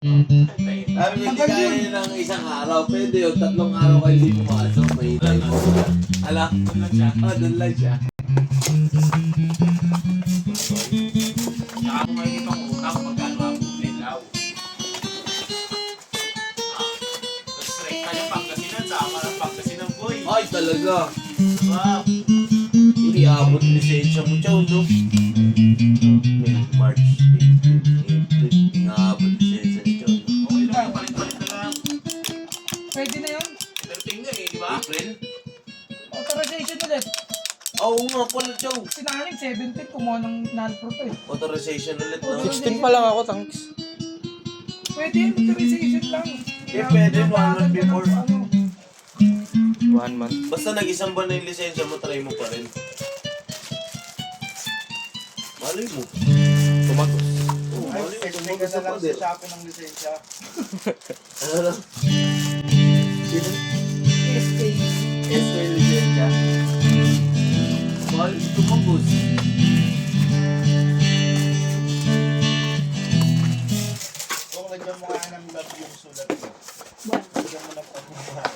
Sabi ko, hindi kaya ng isang araw. Pwede yun, 3 araw kayo hindi pumasok. May time mo. Ala, doon lang siya. Doon lang siya. Saka kung makikita ko utang, magkano ang bumitaw. Tapos straight ka yung Pangasinan, sama ng Pangasinan, boy. Ay, talaga. Wow. Hindi abot lisensya mo, Chow, no? May March, April, hindi nga abot lisensya ni Chow, no? Okay lang, palit-palit na lang. Pwede na yun. Entertain nga eh, di ba? April? Authorization ulit. Oo nga pala, Chow. Sinaling 17 kumuha ng non-proof eh. Authorization ulit, no? 16 pa lang ako, thanks. Pwede yung authorization lang. Eh, pwede, 1 month before. Ano, 1 month. Basta nag-isang buwan na yung lisensya mo, try mo pa rin. Malay mo. Tumagos. Oo, malay mo. Explain ka Tumagos na sa lang pader. sa Shopee ng lisensya. Ano lang? Sino? SK. SK lisensya. Mahal, tumagos. Kung lagyan mo nga ng love yung sulat mo. Lagyan mo ng pagmamahal.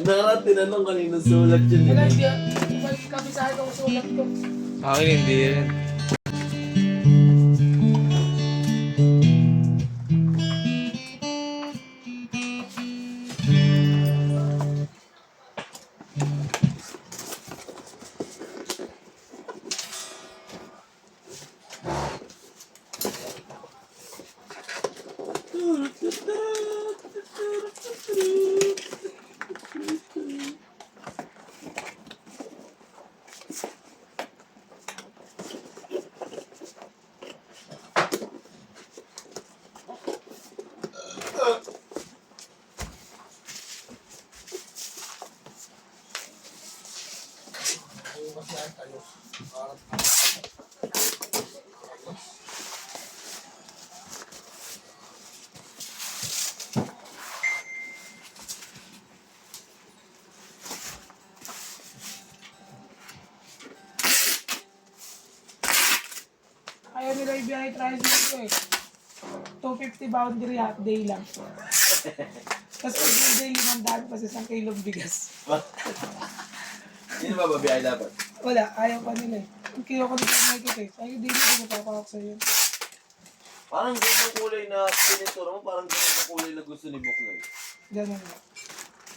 Narat, tinanong kanina sulat yun. Wala, eh. hindi. Ibalik kabisado ko sulat ko. Sa akin hindi rin. Ayaw nila ibiyahe tricycle ko eh. 250 boundary half day lang. Tapos pag yung day, 500 pa sa 1 kilong bigas. Sino ba babiyahe dapat? Wala, ayaw pa nila eh. Ang kilo ko dito may kita eh. Ayaw din ko mapapakak sa'yo. Parang ganyan yung kulay na pininturo mo, parang ganyan yung kulay na gusto ni Boknoy. Ganun na.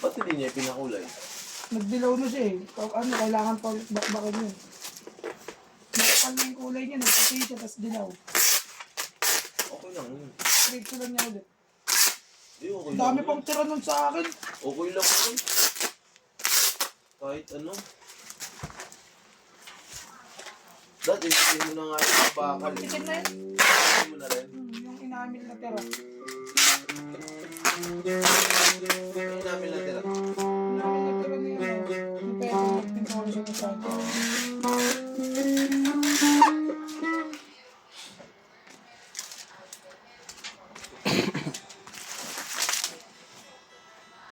Ba't hindi niya pinakulay? Nagdilaw na siya eh. Ano, kailangan pa ulit bakbakin yun. Nakapal na yung kulay niya, nagputi siya, tapos dilaw. Okay lang yun. Trade ko lang niya ulit. Okay lang Dami yun. pang tira nun sa akin. Okay lang yun. Kahit ano. Dati, hindi mo na nga yung bakal. Tikin na yun. Hindi mo na rin. Yung inamil na tira.